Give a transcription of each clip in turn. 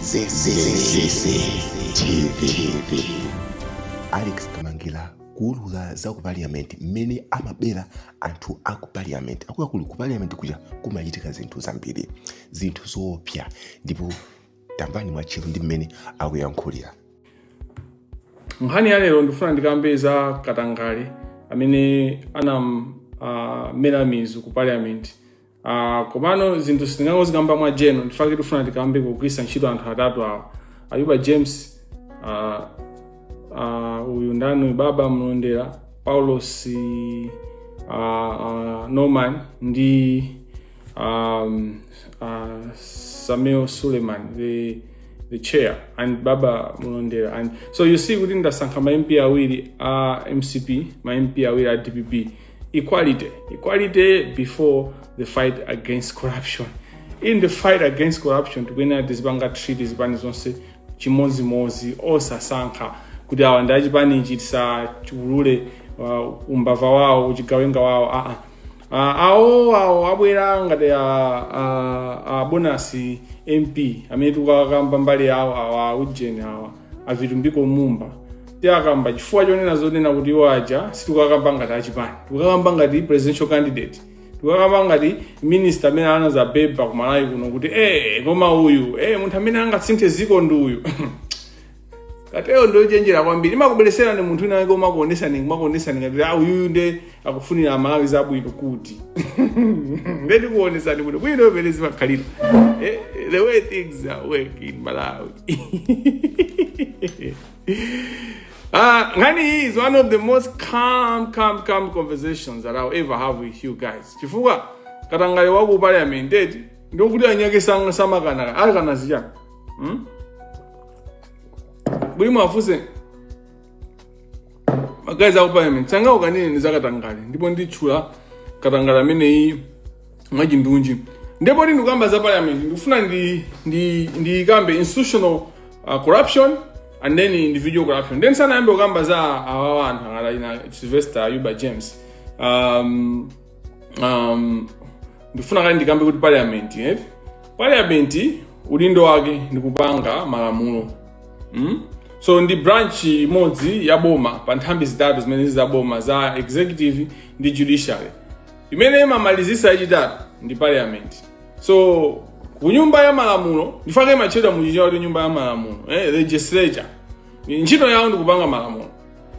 TV. Alex Kamangila kuulula za ku parliament mmene amabera anthu aku parliament akulu ku parliament kuja kumachitika zinthu zambiri zinthu zoopsa ndipo tamvani mwatchero ndi mmene akuyankhulira. Nkhani ya lero ndifuna ndikambe za Katangale amene mera mizu ku parliament. Komano zinthu sitingangozikamba mwa jeno ndifake ndifuna ndikambe kugwisa ntchito anthu atatu awa. Ayuba James uyu ndanu baba mlondera Paulos Norman ndi Samuel Suleiman the chair and baba mlondera. And so you see within the Sanka ma MP awiri MCP ma MP awiri a DPP equality before the fight against corruption. In the fight against corruption tukena disbanga treaties bani zonse chimozi osasankha kuti awa ndachipani chitisa chulule umbava wawo uchigawenga wawo awo abwera ngati bonus MP amene tukakamba mbali yawo awa ujeni awa avitumbiko mumba tiakamba chifukwa chonena zonena kuti iwo aja situkakamba ngati achipani tukakamba ngati presidential candidate tukakamba ngati minister amene anazabeba kumalawi kuno kuti koma uyu munthu amene angatsinthe ziko ndi uyu kateo ndo chenjera kwambiri imakubelesera ndi munthu ina koma kuonesani ngati uyu nde akufunira amalawi zabwino kuti ndeti kuonesani kuti bwino belezi bakhalira the way things are working in Malawi. Ngani is one of the most calm conversations that I'll ever have with you guys. Chifukwa Katangale waku parliament ndo kuti anyake samakana alikana zijana. Buli mwafuse magazi aku parliament sanga ukanene ni za Katangale ndipo ndichula Katangale amene iyi mwachindunji ndipo ndikamba za parliament ndikufuna ndi kambe institutional corruption and then individual corruption. Then sana ambe ukamba za awa anthu ngala ina Sylvester Ayuba James ndifuna kali ndikambe kuti parliament udindo wake ndikupanga malamulo. So ndi branch imodzi ya boma pa nthambi zitatu zimene za boma za executive ndi judiciary imene imamalizisa yachitatu ndi parliament. So kunyumba ya malamulo ndifake machedwa mujinja kuti nyumba ya malamulo legislature ntchito yawo ndi kupanga malamulo.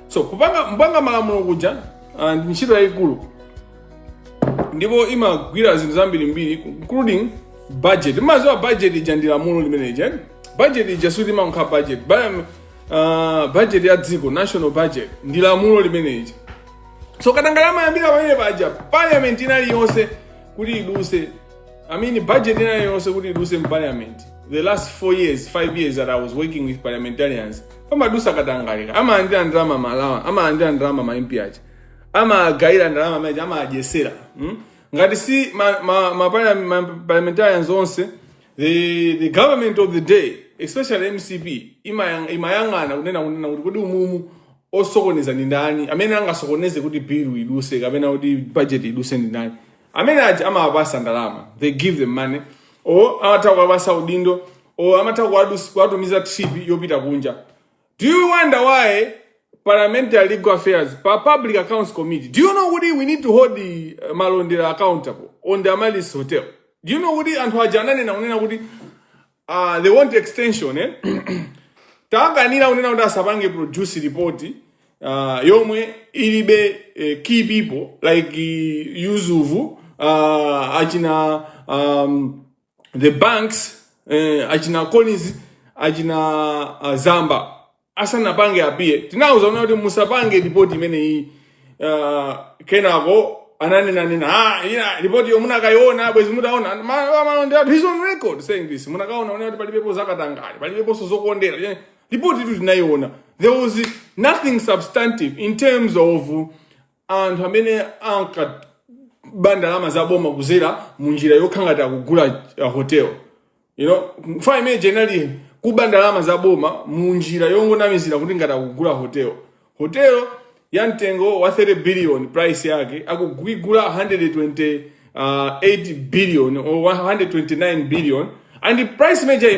So kupanga malamulo kuja ndi ntchito yayikulu ndipo imagwira zinthu zambirimbiri including budget. Maziwa budget ija ndi lamulo limene budget ija suti mankha budget ya dziko national budget ndi lamulo limene ija. So Katangale amayambira pamene paja parliament inali yonse kuti iduse budget inali yonse kuti iduse mu parliament. The last 5 years that I was working with parliamentarians amadusa Katangale amaandira ndrama malawa amaandira ndrama ma MP aja amagaira ndrama maja amajesera ngati si parliamentarians onse the government of the day especially MCP imayangana kunena kuti kodi umumu osokoneza ndi ndani amene angasokoneze kuti bill iduse kapena kuti budget iduse ndi ndani amene aja amawapasa ndalama. They give them money or amatha kuwapasa udindo or amatha kuwatumiza trip yopita kunja. Do you wonder why parliamentary legal affairs public accounts committee, do you know what we need to hold the malondera accountable on the Amalis Hotel? Do you know what anthu ajanane na unena kuti they want extension takanira unena kuti asapange produce report yomwe ilibe key people like Yuzuvu achina the banks achina Collins achina Zamba asana pange apie tinauza una kuti musapange report imene iyi kenako ananena ina report yo munakaiona bwezi mutaona malonda he's on record saying this munakaona una kuti palibepo zakatangale palibepo zokondera report itu tinaiona. There was nothing substantive in terms of anthu amene ankabandalama zaboma kuzera munjira yokhangati akugula hotel. You know, mfa imene generally kubandalama zaboma munjira yongonamizira kuti ngati akugula hotel ya mtengo wa 30 billion price yake akugula 128 billion or 129 billion and the price major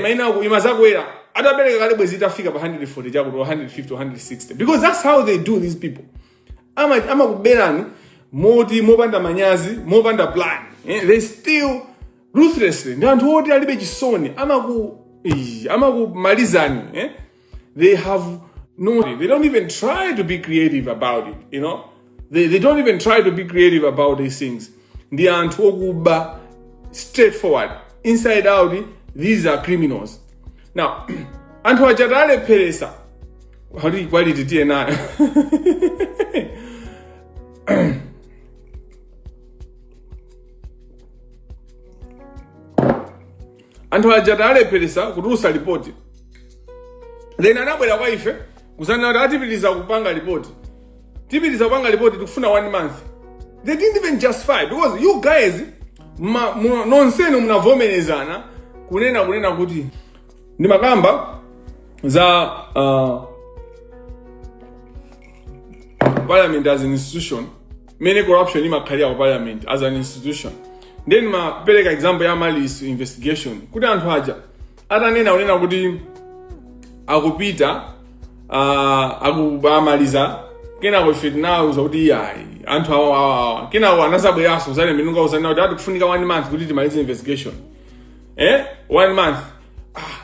imazakwera atabereka kale bwezi itafika pa 140 chakuti 150 160 because that's how they do these people. Ama kuberani mopanda manyazi mopanda plan. They steal ruthlessly. Ndi anthu oti alibe chisoni ama kumalizani. They have they don't even try to be creative about it, you know. They don't even try to be creative about these things. Ndi anthu okuba straightforward. Inside out, these are criminals. Now, anthu achatale peresa. How do you quality TNI? Anthu achatale peresa kutusa report. Then anabwera kwa ife kusana atipitiza kupanga report. Tipitiza kupanga report tikufuna 1 month. They didn't even justify because you guys nonsenu mnavomerezana kunena kuti ndi makamba za parliament as an institution, many corruption imakhalira ku parliament as an institution. Then mapereka example ya Malice investigation kuti anthu aja atanena kuti akupita akubamaliza kena kufit now zakuti yayi anthu awa kena anasabweraso zale minunga uzana kuti kufunika 1 month kuti timalize investigation 1 month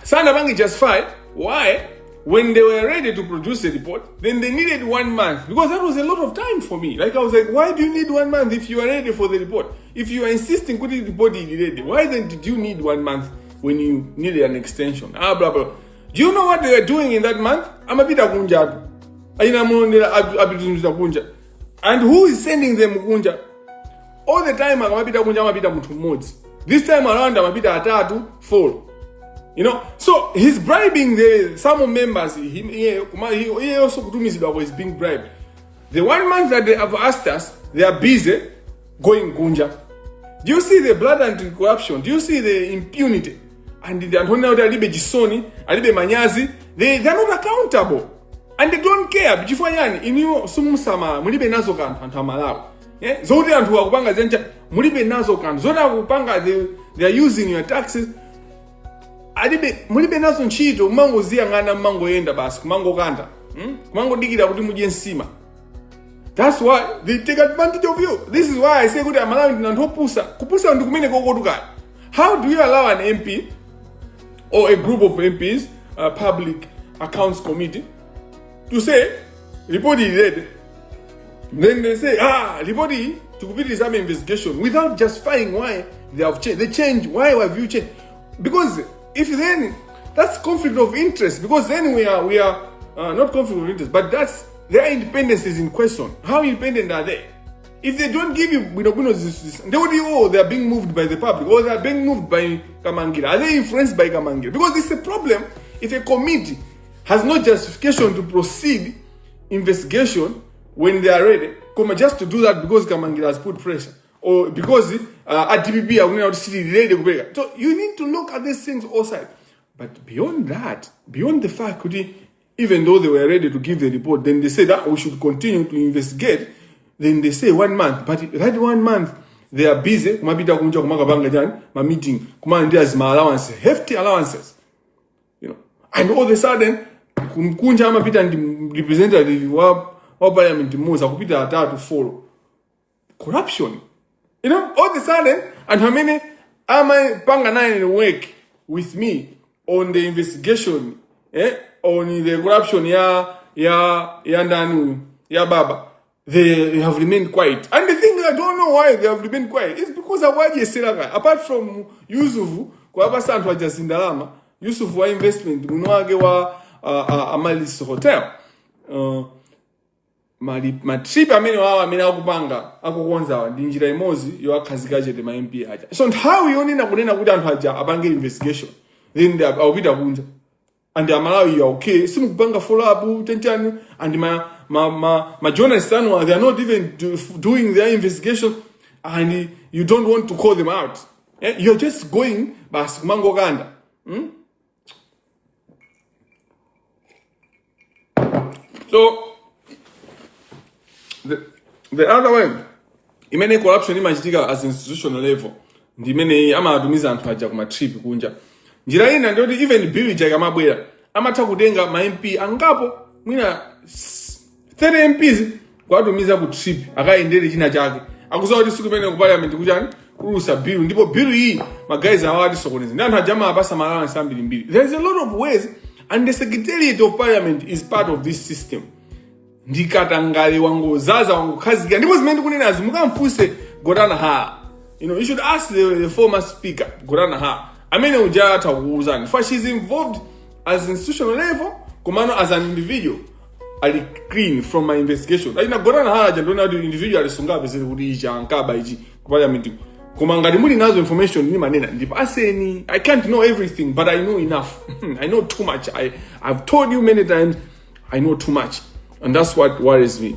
sana bangi justify why when they were ready to produce a report then they needed 1 month because that was a lot of time for me. Like I was like, why do you need 1 month if you are ready for the report? If you are insisting kuti the report is ready, why then did you need 1 month when you needed an extension? Blah blah. Do you know what they were doing in that month? Amapita kunja. And who is sending them kunja? All the time amapita kunja amapita mtu mmodzi. This time around amapita atatu 4. You know, so he's bribing some members. He also kutumizidwa is being bribed. The 1 month that they have asked us, they are busy going kunja. Do you see the blatant corruption? Do you see the impunity? And the Antonio Alibe Jisoni, Alibe Manyazi, they're not accountable. And they don't care. Bijifanyani, inyo sumusama, mulibe nazo kan, antamalaw. Zodi antu wakupanga zenja, mulibe nazo kan. Zoda wakupanga, they are using your taxes. Alibe, mulibe nazo nchito, mango zia ngana mango yenda basi, mango kanda. Mango digida kuti muje nsima. That's why they take advantage of you. This is why I say kuti amalawi ndinantopusa. Kupusa ndikumene kokotuka. How do you allow an MP or a group of MPs, a public accounts committee, to say, report is ready. Then they say, report to complete some investigation without justifying why they have changed. They change. Why have you changed? Because if then that's conflict of interest. Because then we are not conflict of interest, but that's their independence is in question. How independent are they? If they don't give you, they are being moved by the public or they are being moved by Kamangila. Are they influenced by Kamangila? Because it's a problem if a committee has no justification to proceed investigation when they are ready, just to do that because Kamangila has put pressure or because DPP are going to city ready. So you need to look at these things outside. But beyond that, beyond the fact that even though they were ready to give the report, then they say that we should continue to investigate. Then they say 1 month, but that 1 month they are busy. Kumabita kunja kumakabanga jani, ma meeting, kumandias ma allowances, hefty allowances, you know. And all of a sudden, kunja amapita ndi representative wa parliament moza kupita atatu follow corruption, you know. All of a sudden, and how many Imapanga 9 work with me on the investigation, on the corruption ya baba. They have remained quiet. And the thing I don't know why they have remained quiet is because of what you say. Apart from Yusufu, kwa hapa santu wa jasindalama, Yusufu wa investment, munuage wa Malice Hotel. Matrip amene wawa amene akupanga akukonza wa ndinjira imozi yo akazikaje de ma MP aja. So how you only na kunena kuti anthu aja abange investigation. Then they are bit kunja. And the Malawi are okay. Simu kupanga follow up tenchani and my journalists they are not even doing their investigation and you don't want to call them out. You're just going bas mango ganda. So the other way, imene corruption imachitika as institutional level. Ndi imene amadumiza anthu aja kuma trip kunja. njira ina ndiyoti even bill ija ikamabwera amatha kutenga ma MP angapo mwina 30 MPs kwatumiza ku trip akaendere china chake akuzowa kuti siku imene ku parliament kuchani kulusa bill ndipo bill iyi magayizi awati sokoneza ndi anthu ajama apasa allowance ambirimbiri. There is a lot of ways and the secretariat of parliament is part of this system. Ndikatangale wangozaza wangokhazika ndipo zimene ndikunenazi mukamfunse Godana Ha. You should ask the former speaker Godana Ha amene uja atakuuzani for she's involved as institutional level komano as an individual ali clean from my investigation. Ina Godana Ha ajandona kuti individual sungabe zili kuti ichi ankaba ichi ku parliament koma ngati muli nazo information ni manena ndipo aseni I can't know everything but I know enough. I know too much. I've told you many times I know too much. And that's what worries me.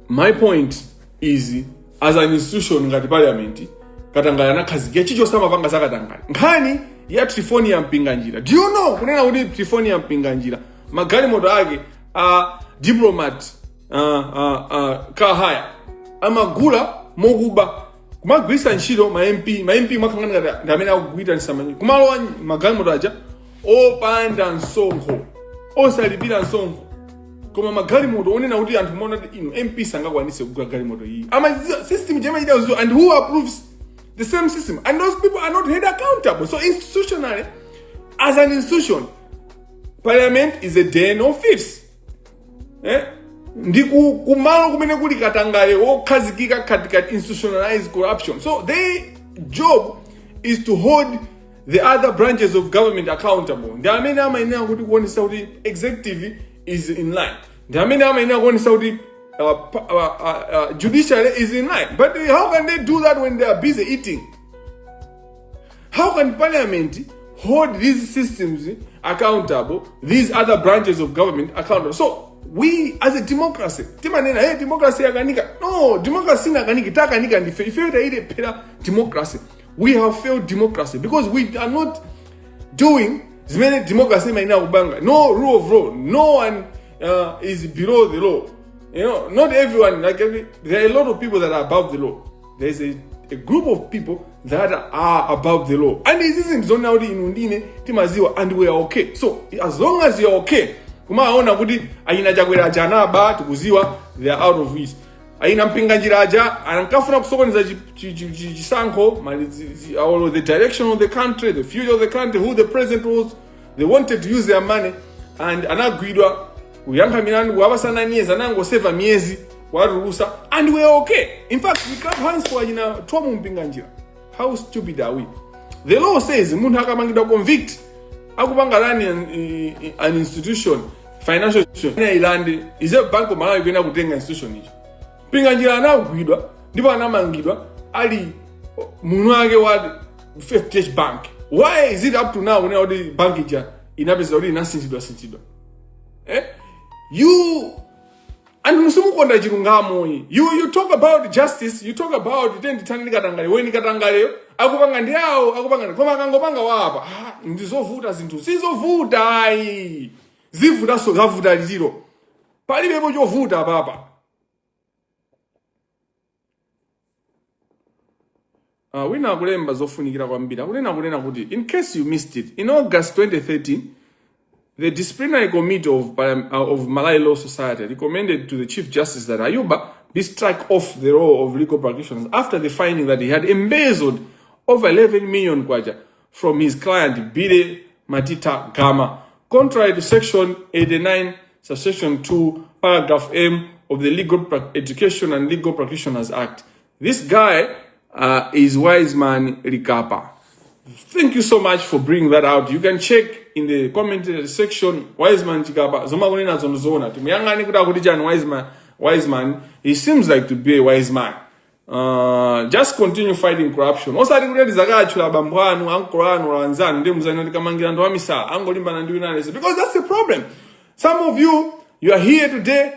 My point is, as an institution ngati parliament, katangala na khazike chicho samapanga sakatangala. Nkhani ya Trifonia mpinga njira. Do you know kunena kuti Trifonia mpinga njira? Magalimoto ake diplomat kahaya amagula mokuba kumagwisa ntchito ma MP makangana ngati amene akugwira nsamanyi. Kumalowa magalimoto aja opanda msonkho. Osalipira msonkho koma magalimoto onena kuti anthu mona kuti ino MP sangakwanise kugula galimoto iyi ama system jema ida uzo and who approves the same system and those people are not held accountable. So institutionally as an institution parliament is a den of thieves. Ndiku kumalo kumene kuli katangale wokhazikika katika institutionalized corruption. So their job is to hold the other branches of government accountable. The amene amaina kuti kuonesa kuti executive is in line. The amene amaina kuonesa kuti judiciary is in line. But how can they do that when they are busy eating? How can parliament hold these systems accountable, these other branches of government accountable? So we as a democracy, timanena hey democracy yakanika. No, democracy nakanika takanika ndife. If you ile pera democracy, we have failed democracy because we are not doing as many democracy maina ubanga. No rule of law. No one is below the law. Not everyone. There are a lot of people that are above the law. There is a group of people that are above the law, and this isn't zone out in Undine Timaziwa, and we are okay. So as long as you are okay, kumaona kuti aina jagwera jana ba tukuziwa, they are out of it. Aina mpinga njiraja anankafuna kusokoneza chisankho all the direction of the country, the future of the country, who the president was. They wanted to use their money and anagwidwa uyankha milandu wabasana nyeza nango save miezi waruhusa and we are okay. In fact, we clap hands for aina twamu mpinga njira. How stupid are we? The law says umuntu akamangidwa convict akupanga an institution, financial institution ilandi is a bank of Malawi kwenda kutenga institution ichi. Mpinga njira anagwidwa ndipo anamangidwa ali munhu wake wa First Bank. Why is it up to now when all the bank ija inapeza already nasinthidwa? You and musumukonda chilungamo you talk about justice, you talk about itendithani katangale weni katangale akupanga ndi awo akupanga koma akangopanga wapa ndizovuta zinthu sizovuta ayi zivuta so zavuta litiro palibepo chovuta papa. Wina kulemba zofunikira kwambiri akunena kuti in case you missed it, in August 2013 the disciplinary committee of Malawi Law Society recommended to the Chief Justice that Ayuba be struck off the role of legal practitioners after the finding that he had embezzled over 11 million kwacha from his client Bide Matita Gama, contrary to Section 89, Subsection 2, Paragraph M of the Legal Education and Legal Practitioners Act. This guy is Wiseman Rikapa. Thank you so much for bringing that out. You can check in the comment section Wiseman Rikapa. Zoma kunena zonozona. Tumiyangani kuta kuti Wiseman. He seems like to be a wise man. Just continue fighting corruption. Osati kuti zakachula bambwanu, ankoranu, ranzanu, ndi muzani ndi Kamangila ndo amisa, angolimba na ndiwi nalese. Because that's the problem. Some of you are here today,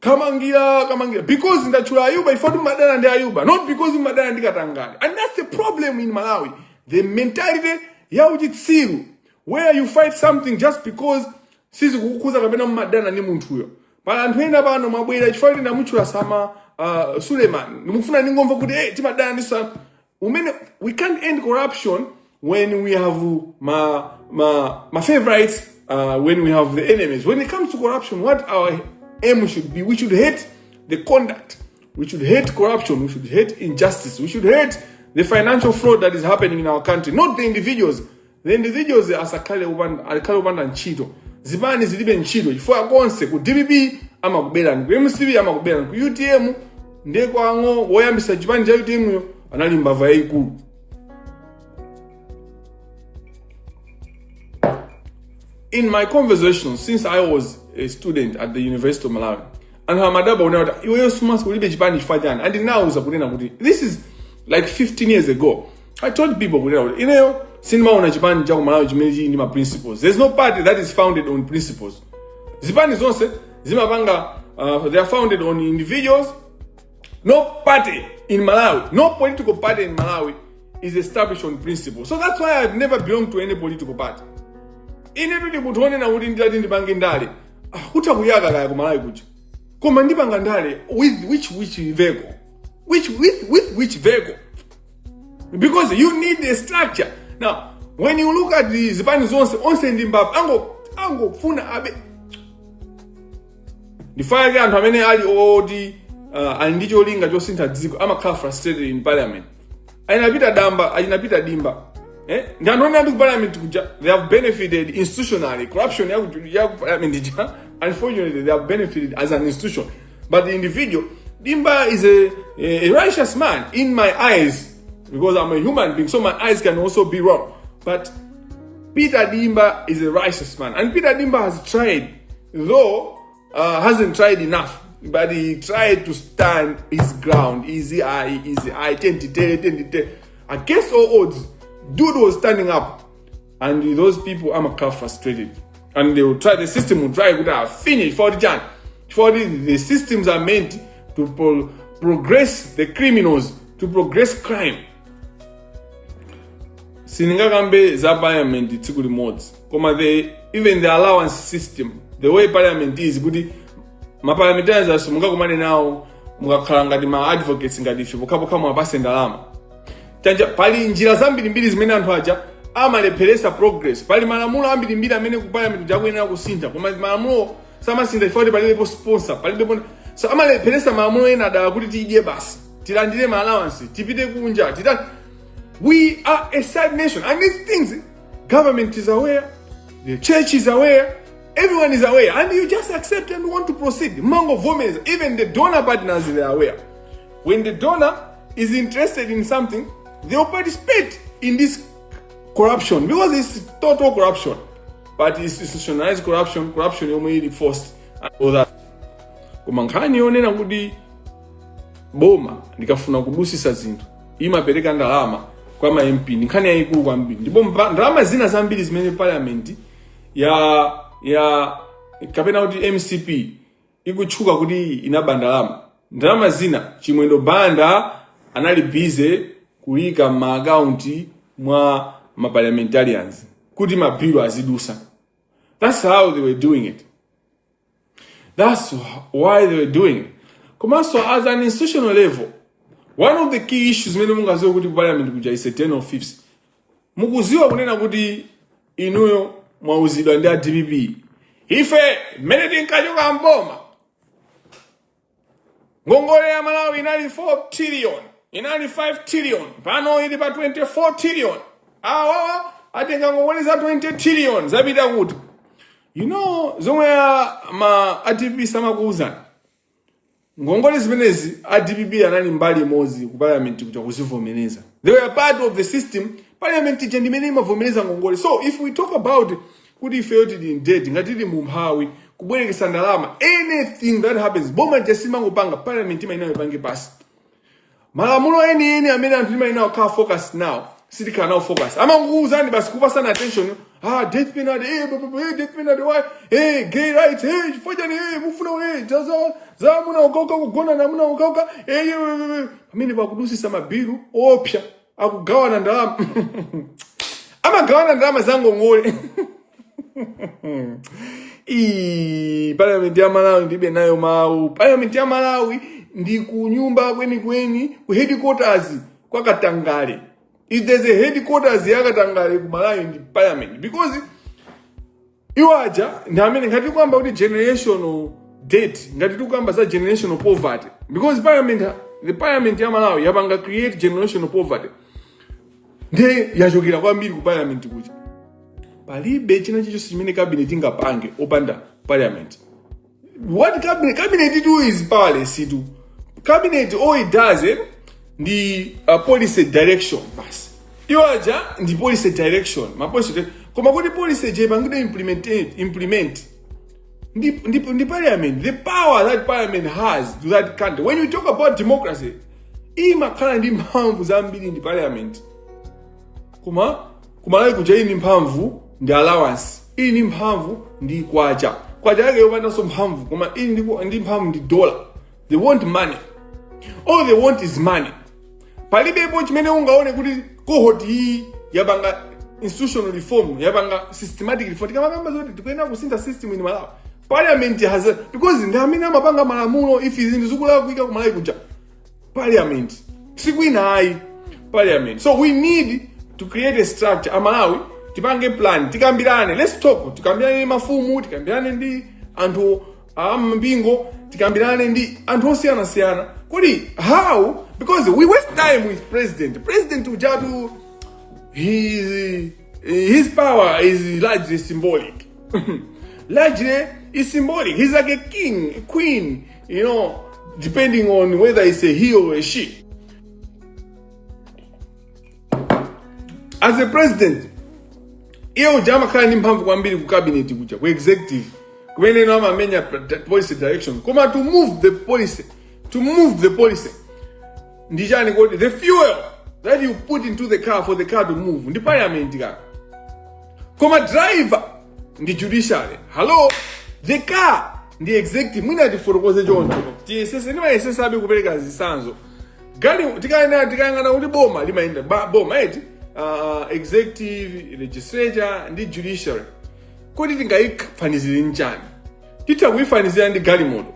Kamangila, because in the chula Ayuba, if you madana ndi Ayuba, not because in madana ndi Katangale. And that's the problem in Malawi. The mentality ya ujitsiru, where you fight something just because sisi kukuza kabena madana ni muntu. Pala antwenda bano mabwera chifukwa na muchula sama Suleiman. Nimufuna ningomva kuti timadana ndisa. We can't end corruption when we have my favorites, when we have the enemies. When it comes to corruption, what our aim should be, we should hate the conduct. We should hate corruption. We should hate injustice. We should hate the financial fraud that is happening in our country, not the individuals. The individuals are sakale ubanda nchito. Zibani zilibe nchito. Ifua konse ku DBB ama kubela ku MCB ama kubela ku UTM ndeko ango woyambisa chipani cha UTM yo anali mbava ikulu. In my conversation, since I was a student at the University of Malawi, and Hamadaba unawada iwe sumas kulibe chipani chifajana, and now uzakunena kuti this is like 15 years ago. I told people, you know, cinema una Japan jago Malawi chimeji ni ma principles. There's no party that is founded on principles. Japan is also Imapanga, they are founded on individuals. No party in Malawi, no political party in Malawi is established on principles. So that's why I've never belonged to any political party. In every butone na udi ndadi ndibange ndale. Utakuyaga kaya ku Malawi kuja. Koma ndibanga ndale with which vehicle? With which vehicle? Because you need a structure. Now, when you look at the Zipani zones, onse ndimbavu, ango funa abe. The fire guy and many ali odi andicho linga josinta dziko ama kala frustrated in parliament. Ainapita dimba. Ndandoni andu parliament kuja, they have benefited institutionally. Corruption ya parliament ija. Unfortunately, they have benefited as an institution. But the individual, Dimba is a righteous man in my eyes. Because I'm a human being, so my eyes can also be wrong. But Peter Dimba is a righteous man. And Peter Dimba has tried, though hasn't tried enough. But he tried to stand his ground. Easy eye, 10. Against all odds, dude was standing up. And those people are frustrated. And they will try, the system will try to finish for the Jan. For the systems are meant to progress the criminals, to progress crime. Sininga kambe za parliament tikuli mods. Even the allowance system, the way parliament is good, ma parliamentarians are munga kumane now mukakhalanga di ma advocates ngati fipo kama abasenda lama. Tanja pali njira zambiri mbiri zimene anthu aja amalepheresa progress. Pali malamulo ambiri mbiri amene ku parliament jakuyenera kusintha. Koma malamulo samasintha ifoti palibe sponsor, palibe so amalepheresa malamulo ena da kuti tidye basi. Tilandire ma allowance, tipite kunja, we are a sad nation, and these things, government is aware, the church is aware, everyone is aware, and you just accept and want to proceed. Mango Vomez, even the donor partners, they are aware. When the donor is interested in something, they will participate in this corruption, because it's total corruption. But it's institutionalized corruption you made forced, and all that. Kumankani yonena kudi boma, nikafuna kubusisa zinthu. Imapereka ndalama kwa ma MP nikhani yayikulu kwambiri ndipo ndalama zina zambiri zimene parliament ya kapena kuti MCP ikutchuka kuti inaba ndalama zina chimwendo banda anali busy kuyika ma account mwa ma parliamentarians kuti mabiro azidusa. That's how they were doing it. That's why they were doing it. Komanso as an institutional level, one of the key issues mene mungaziwa kuti parliament kuja is a ten of fifths. Mukuziwa kunena kuti inuyo mwauzidwa ndi DBB. Ife mene tinkachoka mboma. Ngongole ya Malawi inali 4 trillion, inali 5 trillion, pano ili pa 24 trillion. Awa atenga ngongole za 20 trillion zabita kuti. You know, Zomwe ma ADB samakuuzana. Ngongole zimenezi ADB anali mbali mozi ku parliament kuja kuzivomereza. They were part of the system. Parliament jendimene imavomereza ngongole. So if we talk about kuti failed in debt, ngatili mumphawi kubwerekesa ndalama, anything that happens, boma jasima ngopanga parliament inayo ipange pasi. Malamulo eni amene anthu inayo ka focus now. Sitika now focus. Ama nguuzani basi kupasana attention. Death penalty, death penalty, why? Gay rights, fojani, mufuna, za muna ukoka, kugona na muna ukoka, amini bakudusi sama biru, opya, akugawana ndalama. Ama gawana ndalama zango ngole. Parliament ya Malawi ndibe nayo mau. Parliament ya Malawi ndi ku nyumba kweni ku headquarters kwa Katangale. if there's a headquarters yakatangale kumalawi ndi parliament, because iwaja ndi amene ngati tikuyamba kuti generational debt, ngati tikuyamba za generational poverty, because the parliament ya Malawi yapanga create generational poverty, ndiye yachokera kwambiri ku parliament kuja. Palibe china chichonse chimene cabinet ingapange opanda parliament. What cabinet do is powerless. Cabinet all it does the policy direction bas. Iwaja the policy direction. Ma policy koma kuti policy je bangide implement the parliament, the power that parliament has to that country. When you talk about democracy, imakhala ndi mphamvu zambiri ndi parliament. Kumalawi kuja ini mphamvu ndi allowance, ini mphamvu ndi kwacha. Kwacha yake yopanda so mphamvu, koma ini ndi mphamvu ndi dollar. They want money. All they want is money. Palibepo chimene ungaone kuti cohort hii yabanga institutional reform, yabanga systematic reform. Tikamanga zoti tikuyenda kusintha system in Malawi. Parliament has because ndi amene amapanga malamulo if izinto zikula kuika kumalawi kuja. Parliament. Sikuina ayi parliament. So we need to create a structure. Amalawi tipange plan, tikambirane, let's talk. Tikambirane mafumu, tikambirane ndi anthu ambingo, tikambirane ndi anthu osiyana. Kodi how? Because we waste time with president ujatu his power is largely symbolic. Largely is symbolic. He's like a king, a queen, depending on whether it's a he or a she. As a president, iyo jama kala ndi mphamvu kwambiri ku cabinet kuja, ku executive, kumene no amamenya policy direction. Koma to move the policy. Ndijani kodi the fuel that you put into the car for the car to move. Ndi parliament ka. Koma driver ndi judiciary. Hello, the car ndi executive. Mwina tifotokoze choncho. TSS ndi ma sabe kupereka zisanzo. Gali tikayangana kuti boma limayenda boma eti executive, legislature ndi judiciary. Kodi tingayifanizire njani? Titakuyifanizira ndi galimoto.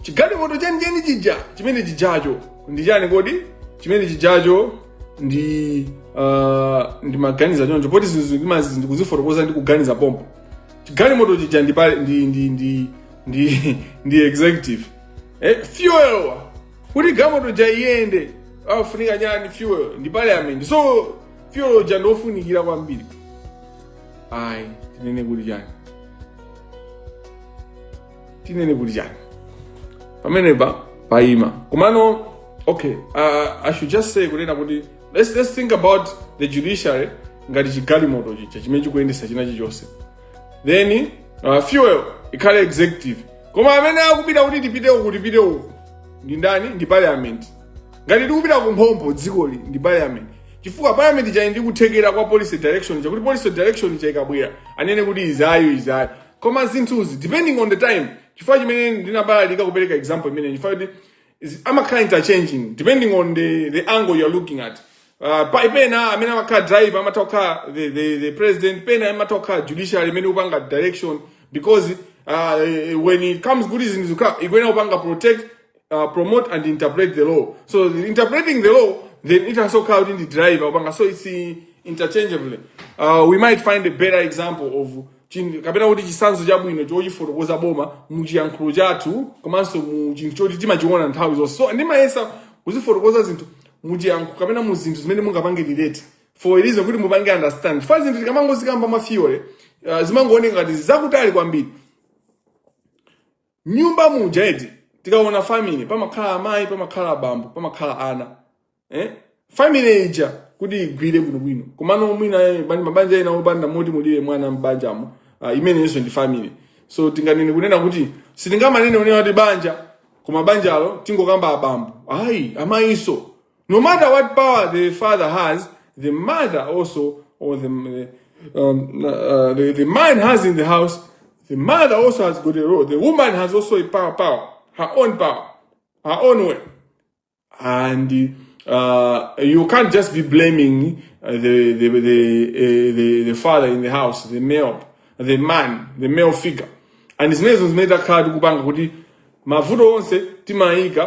Chigalimoto chani chija chimene chijacho ndijani kodi chimene chijacho ndi maganiza choncho poti zinthu ndikuzifotokoza ndi kuganiza pompo. Chigalimoto chija ndi executive. Fuel kuti galimoto ja iyende afunika nyani fuel ndi parliament. So fuel ja ndofunikira kwambiri. Ai tinene kuti chani pamenepa paima kumano. Okay, I should just say kunena kuti let's think about the judiciary ngati chigalimoto chicha chimene chikuyendesa china chilichonse. Then fuel ikhale executive, koma amene akupita kuti tipite uku ndi ndani? Ndi parliament. Ngati tikupita kumphombo dzikoli ndi parliament, chifukwa parliament chali ndi kuthekera kwa policy direction chakuti policy direction chaikabwera anene kuti izayi. Koma zinthuzi depending on the time, chifukwa chimene ndinabalalika kupereka example imene chifukwa kuti amakhala interchanging depending on the angle you're looking at. Pena amene amakhala driver amatokha the president, pena amatokha judiciary imene upanga direction, because when it comes good is ikuyena upanga protect, promote and interpret the law. So interpreting the law, then it also counts in the driver upanga, so it's interchangeably. We might find a better example of kapena kuti chisanzo chabwino chochifotokoza boma muchiyankhulo chathu komanso mu chinthu choti timachiona nthawi zonse. So ndimayesa kuzifotokoza zinthu muchiyankhulo kapena mu zinthu zimene mungapange relate for a reason kuti mupange understand. Fa zinthu tikamangozikamba mafiore zimangooneka ngati zakutali kwambiri. Nyumba muja eti tikaona family pamakhala amayi, pamakhala abambo, pamakhala ana. Family ija kuti igwire bwinobwino. Komano mwina mabanja ena opanda moti mulibe mwana mbanjamo. Imene yeso ndi family. So tinganene kunena kuti sitingamanene unena kuti banja koma banjalo tingokamba abambo. Amayiso. No matter what power the father has, the mother also, or the man has in the house, the mother also has got a role. The woman has also a power, her own way. And you can't just be blaming the father in the house, the male figure. And it's nezo zimeta kadi kupanga kuti mavuto onse timaika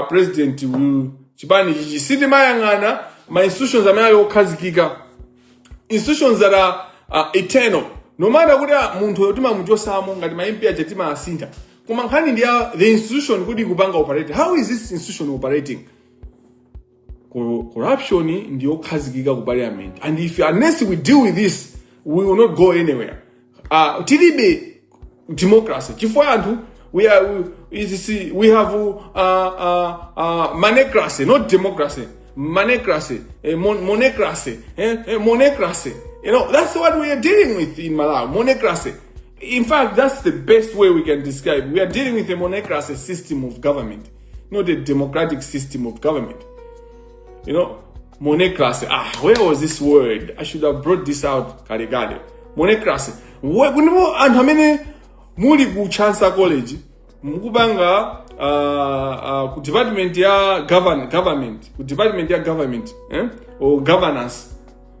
president chipani chichi siti mayangana my institutions amene ali okhazikika, institutions that are eternal. No matter kuti munthu yotima muchosamo ngati ma MP aja timasintha. Koma nkhani ndi the institution kuti kupanga operate. How is this institution operating? Corruption ndi yokhazikika ku parliament. And unless we deal with this, we will not go anywhere. Tilibe democracy. Chifukwa anthu we have monocracy, not democracy. Monocracy, monocracy. You know, that's what we are dealing with in Malawi. Monocracy. In fact, that's the best way we can describe. We are dealing with a monocracy system of government, not a democratic system of government. You know, monocracy. Where was this word? I should have brought this out. Monocracy. And how many muli ku Chancellor College? Mukubanga ku department ya government, ku department ya government, or governance.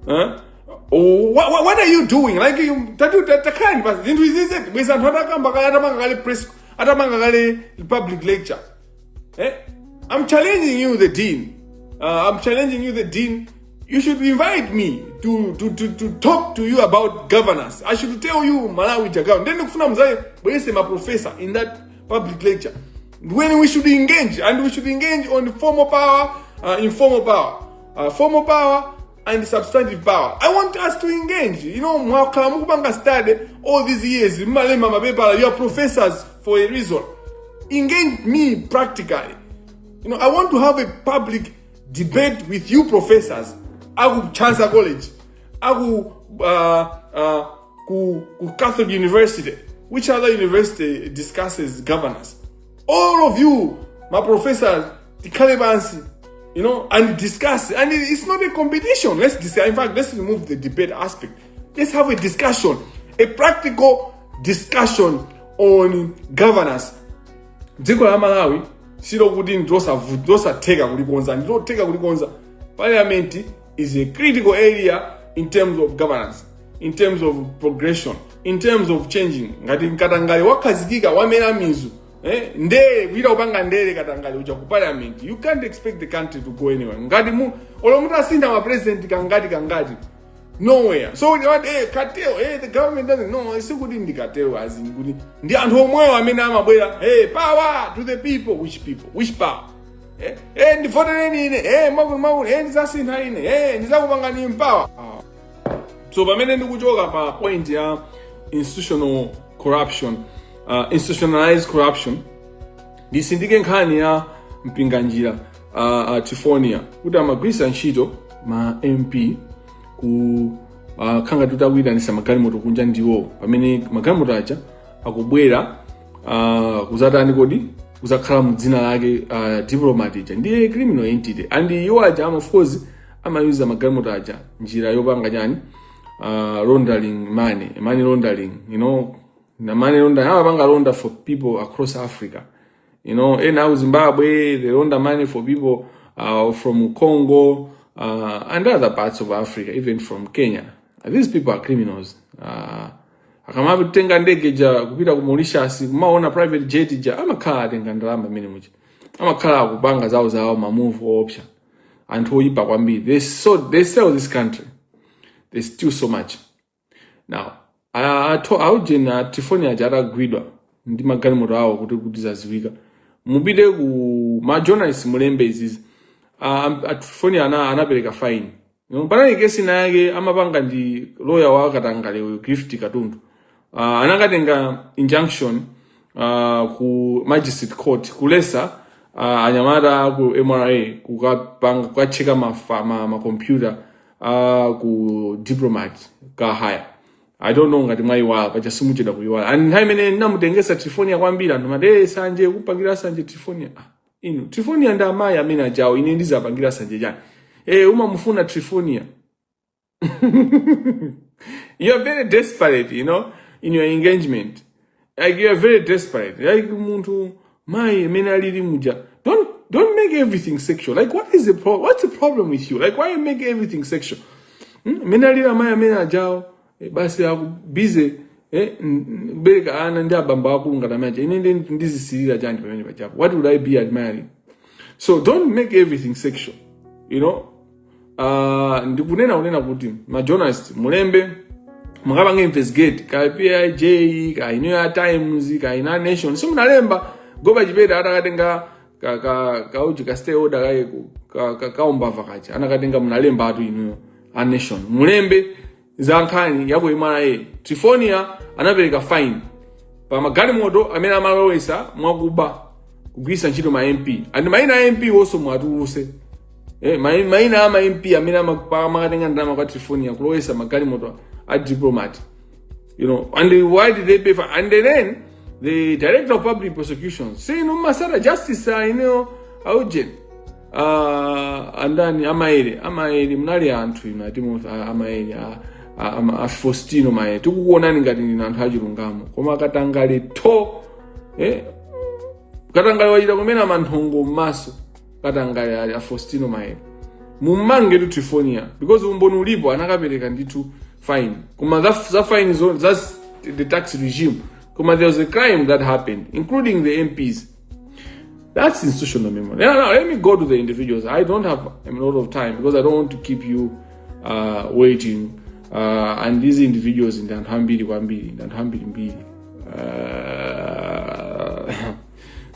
What are you doing? Like you takani but into is it? With another kamba press public lecture. I'm challenging you, the dean. You should invite me to talk to you about governance. I should tell you Malawi Jagawa. Then kufuna mzae bwese ma professor in that public lecture. When we should engage, and we should engage on formal power, informal power, formal power and substantive power. I want us to engage. You know, Mukubanga study all these years. You are professors for a reason. Engage me practically. You know, I want to have a public debate with you professors. I will Chancellor College. I will Catholic University. Which other university discusses governance? All of you, my professors, the Calibancy, you know, and discuss. And it's not a competition. Let's discuss. In fact, let's remove the debate aspect. Let's have a discussion, a practical discussion on governance. Dziko la Malawi, silo kuti ndosa tega kulikonza, ndilo tega kulikonza. Parliament is a critical area in terms of governance, in terms of progression, in terms of changing. Ngati mkatangale wakazikika wamena mizu. Ndere wira upanga ndere katangale uja ku parliament. You can't expect the country to go anywhere. Ngati mu olomuta asinda ma president kangati nowhere. So what cartel, the government doesn't know. It's good in the cartel as in good. Ndi anthu omwewa amene amabwera, power to the people. Which people? Which power? Ndi vote ine, mawu, ndizasintha ine, ndizakupanga ni power. So pamene ndikuchoka pa point ya institutional corruption, institutionalized corruption, ndisindike nkhani ya mpinganjira Tifonia kuti amagwisa ntchito ma MP ku khanga tutawiranisa magalimoto kunja ndiwo pamene magalimoto aja akubwera kuzatani kodi kuzakhala mdzina lake diplomat ija ndiye criminal entity and iwo aja of course amayuza magalimoto aja njira yopanga chani laundering money laundering, you know, the money laundering amapanga launder for people across Africa, you know, now Zimbabwe they launder money for people from Congo and other parts of Africa, even from Kenya. These people are criminals. Akamavi tenga ndege ja kupita ku Mauritius kumaona private jet ja amakhala tenga ndalama mene muchi amakhala kupanga zawo ma move option anthu oyipa kwambiri. They sell this country. They steal so much. Now aujena Tifonia aja atagwidwa ndi magalimoto awo kuti zaziwika mupite ku ma journalists mulembe izizi Tifonia anapereka fine. Panali kesi nake amapanga ndi lawyer wa Katangale Gift Katundu. Anakatenga injunction ku magistrate court kulesa anyamata ku MRA kukacheka ma computer ku diplomat ka hire. I don't know ngati mwayiwala pacha simucheda kuyiwala. And haimene namutengesa Tifonia kwambira ndo sanje kupangira sanje Tifonia. Tifonia nda amayi amene ajawo ine ndizapangira sanje jani. Umamufuna Tifonia. You are very desperate, you know, in your engagement. Like you are very desperate. Like muntu mai menaliri muja. Don't make everything sexual. Like what's the problem with you? Like why you make everything sexual? Menalira mai amena jao basi aku busy bereka ana ndia bamba aku ngata maja. Inende ndizisirira jani pamene pajapo. What would I be admiring? So don't make everything sexual. You know? ndikunena kuti ma journalist mulembe mukapanga investigate ka PIJ ka New York Times ka United Nations simunalemba goba chipeta atakatenga ka uji ka stay order ka umbava kacha anakatenga munalemba atu inu a nation mulembe za nkhani yako imana Trifonia anapereka fine pa magalimoto amene amalowesa mwakuba kugwisa ntchito ma MP and maina MP also mwatuluse maina ama MP amene amakatenga ndalama kwa Trifonia kulowesa magalimoto a diplomat, you know, and why did they pay for? And then the director of public prosecutions say no masara justice you know aujen and then amaere mnali anthu ino atimo amaere a Faustino mae tikukuona ngati ni anthu achilungamo koma katangale katangale wachita kumena manthongo maso katangale a Faustino mae mumange tu Trifonia because umboni ulipo anakapereka nditu fine kuma that fine is that's the tax regime kuma there was a crime that happened including the MPs. That's institutional memory. Now let me go to the individuals. I don't have a lot of time because I don't want to keep you waiting and these individuals in Ndantambiri mbili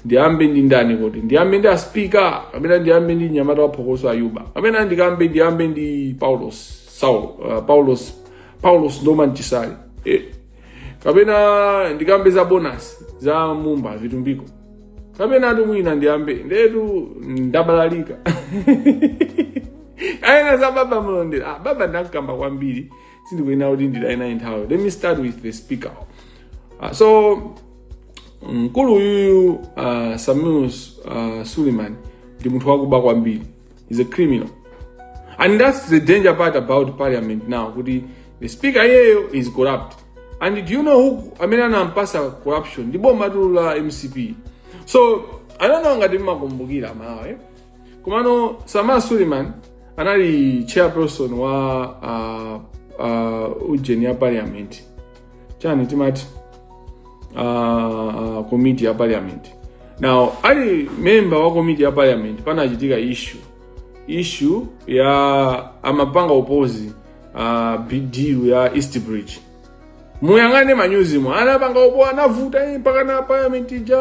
ndiambe ndi ndani kuti ndiambe ndi speaker amene ndiambe ndi Nyamata wa Phokoso Ayuba amene ndiambe ndi Paulos Norman Chisali kapena ndikambe za bonus za Mumba Vitumbiko kapena atu mwina ndiambe ndetu ndabalalika aina za baba mlondera baba ndakamba kwambiri sindikuena kuti ndidaina inthawe. Let me start with the speaker. So mkulu uyu Samuel Suleiman ndi munthu wakuba kwambiri. He's a criminal. And that's the danger part about parliament now. The speaker here is corrupt. And do you know who anampasa corruption? The bomba la MCP. So I don't know ngati mmakumbukira mawe. Kumano Samuel Suleiman anali chairperson wa ujeni ya parliament. Chani timati committee ya parliament. Now ali member wa committee ya parliament panachitika issue ya amapanga opozi big deal ya East Bridge. Muyangane manyuzimu anapanga opo anavuta mpaka na parliament ija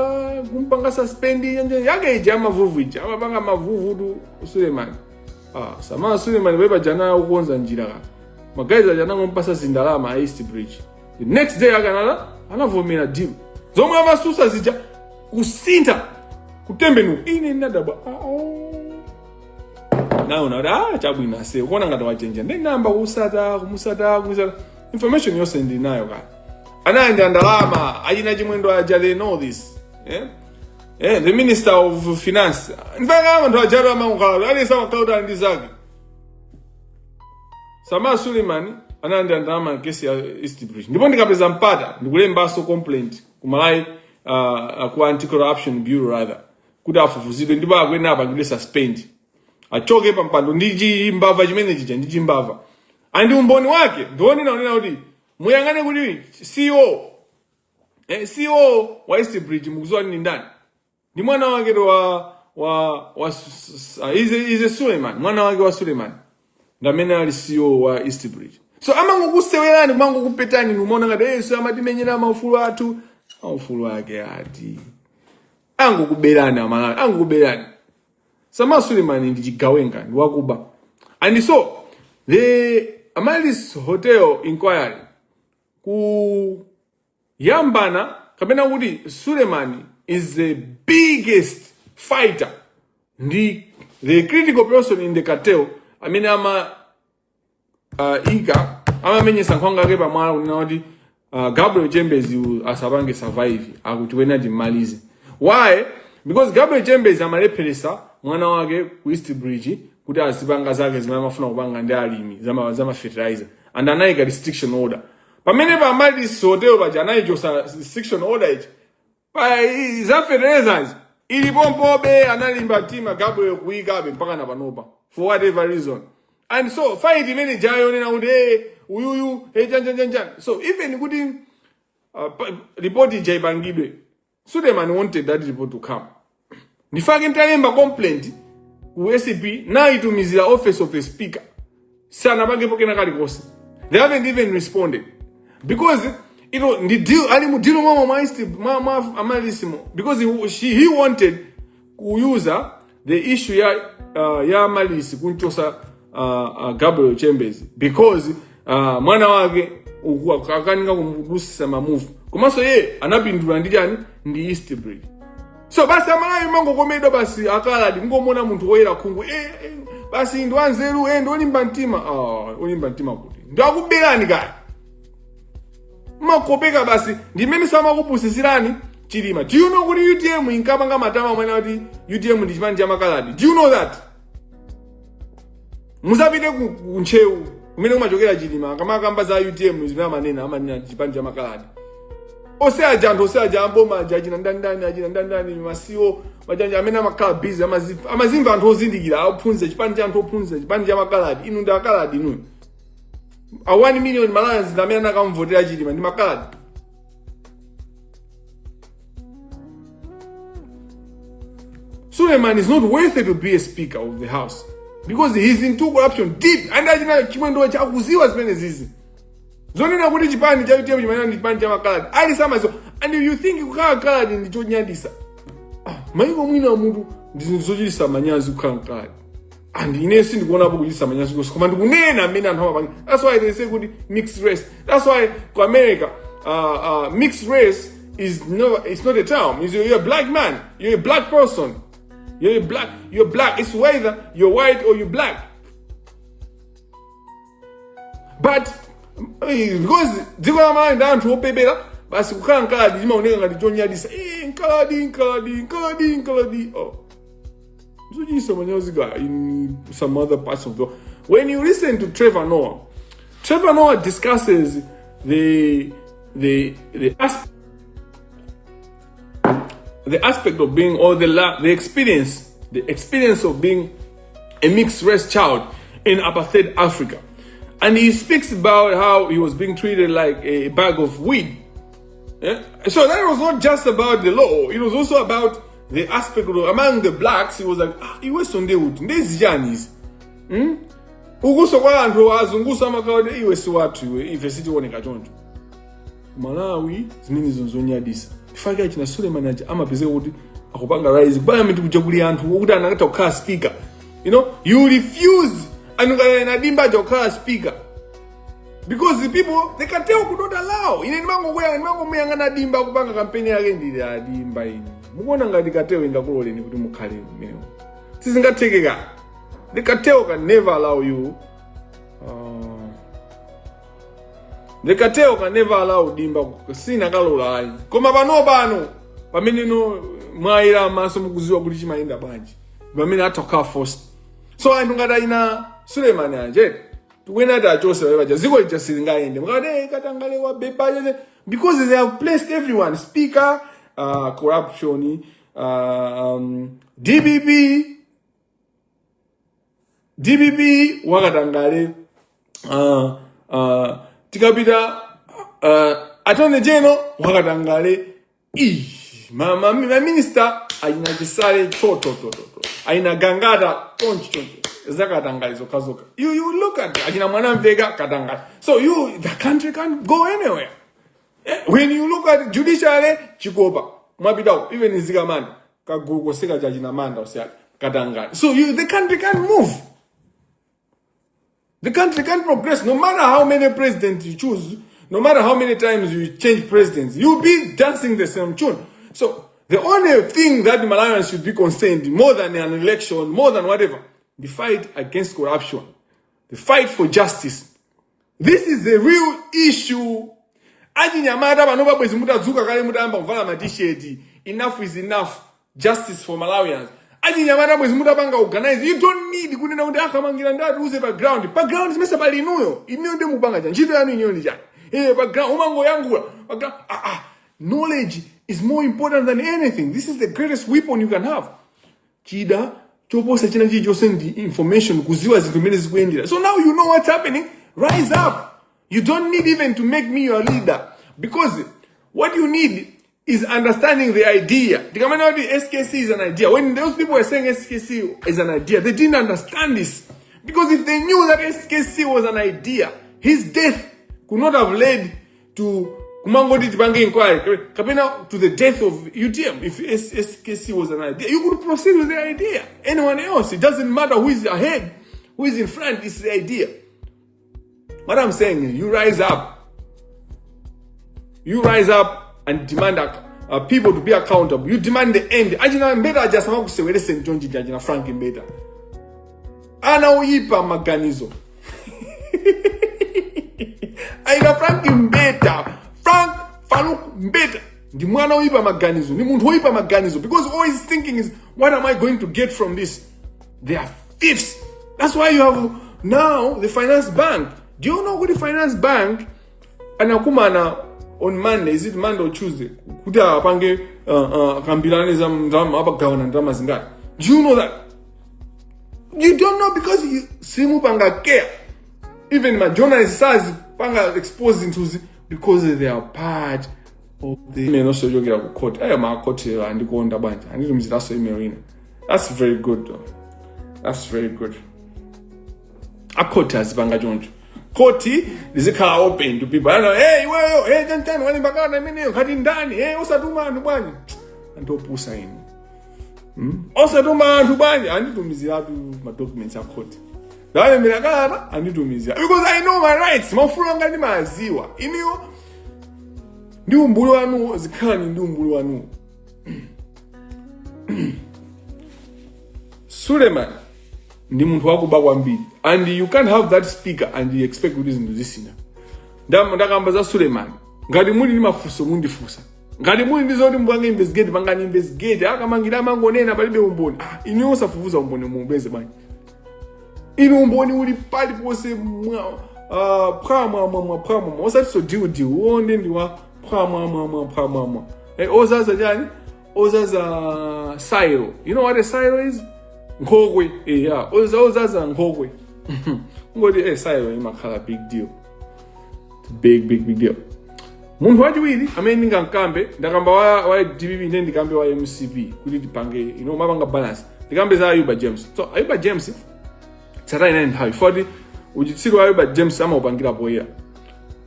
kumpanga suspend yake ija mavuvu ija amapanga mavuvu tu Suleiman. Sama Suleiman beba jana ukonza njira ka magaiza jana ngompasa zindalama East Bridge. The next day akanala anavomera deal zomwe amasusa zija kusinta kutembenu ine nadaba naona chabwina se ukona ngati wachenja ndi namba kumusata information yose ndi nayo ka anaenda ndalama ayina chimwendo aja they know this the minister of finance ndivanga anthu ajalo amangala ali sama kauda ndi zake. Sama Suleiman anaenda ndalama kesi ya East Bridge ndipo ndikapeza mpata ndikulembaso complaint kumalai ku anti corruption bureau rather kuti afufuzidwe ndipo akwena apa ngile suspend achoke pa mpando ndiji mbava chimene chija ndiji mbava andi umboni wake ndione naonena kuti muyangane kuti CEO wa East Bridge mukuzwa ni ndani ndi mwana wake ize Suleiman mwana wake wa Suleiman ndamene ali CEO wa East Bridge. So amangokusewelani kumangokupetani numaona ngati Yesu amatimenyera maufulu athu maufulu ake ati angokuberani amalala angokuberani. Sama Suleiman ndi chigawenga ndi wakuba. And so the Amalis Hotel inquiry ku yambana kapena kuti Suleiman is the biggest fighter the critical person in the cartel amene amamenyesa nkhwanga ake pamwala kunena kuti Gabriel Chambers asapange survive akuti wena timalize. Why? Because Gabriel Chambers amalepheresa mwana wake ku East Bridge kuti azipanga zake zimene amafuna kupanga ndi alimi zama fertilizer and anayika restriction order pamene pa Amalis Hotel paja anayichosa restriction order ichi pa za fertilizers ili pompobe analimba tima Gabriel kuikabe mpaka na panopa for whatever reason. And so fight imene jayo nena kuti uyuyu jan. So even kuti report jaibangidwe Suleiman wanted that report to come. Nifake ntalemba complaint ku SCP na itumizira office of the speaker Sana bange pokena kalikose. They haven't even responded. Because the deal alimu mama amalissimo because he wanted kuuza the issue ya malisi kunchosa Gabriel Chambers because mwana wake akaninga kumudusisa mamuvu komanso ye anapindula ndijani ndi East Breed. So basi amalawi mango komedo basi akaladi ngomona muntu woyera khungu basi ndo anzeru ndo olimba mtima kuti ndakubelani kaya makopeka basi ndimene samakupusisirani chilima. Do you know kuti UTM inkapanga matama mwana kuti UTM ndi chipani cha makaladi? Do you know that? Musapite kunchewu kumene kumachokera chilima kama kamba za UTM zimene amanena chipani cha makaladi. Ose aja amboma ajina ndandani masiwo majanja amene amakhala busy amazimva anthu ozindikira aphunze chipani cha anthu ophunza chipani cha makaladi inu ndi akaladi inu. A 1 million Malawians ndamene akamvotera chilima ndi makaladi. Suleiman is not worthy to be a speaker of the house because he's into corruption deep and ajina chimwendo chakuziwa zimene zizi. Zonena kuti chipani cha UTM chimene ndi chipani cha makaladi ali samazo and you think kukhala kaladi ndi chonyadisa. Maiko mwina wa munthu ndizochitisa manyazi kukhala kaladi. And ine sindikuonapo kuchitisa manyazi kosi koma ndikunena amene anthu amapanga. That's why they say kuti mixed race. That's why ku America mixed race it's not a term. You're a black man, you're a black person. You're black. It's whether you're white or you're black. But because dziko la Malawi ndi anthu opepera basi kukhala nkaladi limaoneka ngati chonyadisa nkaladi zochitisa manyazi in some other parts of the world. When you listen to Trevor Noah discusses the aspect of being or the experience of being a mixed race child in apartheid Africa. And he speaks about how he was being treated like a bag of weed. Yeah? So that was not just about the law. It was also about the aspect of among the blacks. He was like, he was Sunday wood. These Janis. Uguso kwa anthu azungusa makaude iwe siwatu ife siti woneka choncho. Malawi zimene zonzonyadisa. Ifaka china Suleiman aja amapeze kuti akupanga rise. Baya miti kujakulia anthu ukuthi anakata kukhala speaker. You know, you refuse and Nadimba Jokara speaker. Because the people, they can tell could not allow. In Mango way, and Mango Mayanga Dimba Banga campaign again, did Dimba in Mugonanga di Cateo in the Goli in Mukali. This isn't take a guy. The Cateo can never allow you. The Cateo can never allow Dimba Sinagalola. Come up no bano. Pamenino Maira Masumuguzo Gujima in the bunch. Bamina took first. So I know that in Suleiman Jet. When I Joseph Zigo just sitting guy in them. Because they have placed everyone. Speaker, corruption, DBB, Wagatangale, Tikabida, Attorney General, Wagatangale, my minister, I Nagisari, Aina Gangada, you look at it. So the country can't go anywhere. When you look at judiciary, Chikoba, Mabida, even in Zigaman, Kagugo Sega Jajinamanda or Katanga. So the country can't move. The country can't progress. No matter how many presidents you choose, no matter how many times you change presidents, you'll be dancing the same tune. So the only thing that the Malawians should be concerned, more than an election, more than whatever, the fight against corruption, the fight for justice. This is a real issue. Enough is enough. Justice for Malawians. You don't need Kamangila background. Background is Mr. Balinuyo. Knowledge is more important than anything. This is the greatest weapon you can have. Chida. So information. So now you know what's happening. Rise up. You don't need even to make me your leader. Because what you need is understanding the idea. The SKC is an idea. When those people were saying SKC is an idea, they didn't understand this. Because if they knew that SKC was an idea, his death could not have led to Kumangoti Tibange inquiry, to the death of UTM. If SKC was an idea, you could proceed with the idea. Anyone else, it doesn't matter who is ahead, who is in front, it's the idea. What I'm saying is, you rise up and demand people to be accountable. You demand the end. Ajina mbeda just want to say, listen, John Jajina Frank mbeda. Ana uipa maganizo. Aina Frank mbeda. Frank Farouk mbeda. Ndi mwana uipa maganizo. Ni muntu uipa maganizo. Because all he's thinking is, what am I going to get from this? They are thieves. That's why you have now the finance bank. Do you know what the finance bank? Anakumana on Monday, is it Monday or Tuesday? Kuda pange kambilane drama abagawana drama zinga. Do you know that? You don't know because simu panga care. Even my journalist says panga exposed into because they are part of the men also jogira ku court. I am a court here and go on the bunch. I need to miss that so email. That's very good though. That's very good. A court has banga jonjo. Koti lizikhala open to people. Hey, wewe, hey, jantani wani bakana mimi kati ndani. Hey, osaduma antu bani. Antopusa ini. Osaduma antu bani. Anditumizira tu ma documents akoti. Dale mirakana anditumizira. Because I know my rights. Mafuna ngani maziwa. Iniyo ndi umbulu wanu zikhani ndi umbulu wanu. Suleiman ndi muntu wakuba kwambiri, and you can't have that speaker and you expect kuti zinthu zisina. Ndakamba za Suleiman, ngati muli ndi mafunso mundifunsa, ngati muli ndi zoti mbange investigate pangani investigate, Kamangila mangonena palibe umboni. Inu osafufuza umboni mubeze bani. Inu umboni uli pali pose phamwa osati so diu uonde ndiwa phamwa. Ozaza jani? Ozaza silo. You know what a silo is? Ngogwe, yeah. Ozaza ngogwe. Ngodi silo imakhala big deal. Big deal. Muntu wachiwiri amene ngankambe ndakamba wa DBB ndi ndikambe wa MCP kuti tipange mapanga balance. Ndikambe za Ayuba James. So Ayuba James tsara ina nthawi 40 uchitsiru Ayuba James amapangira boya.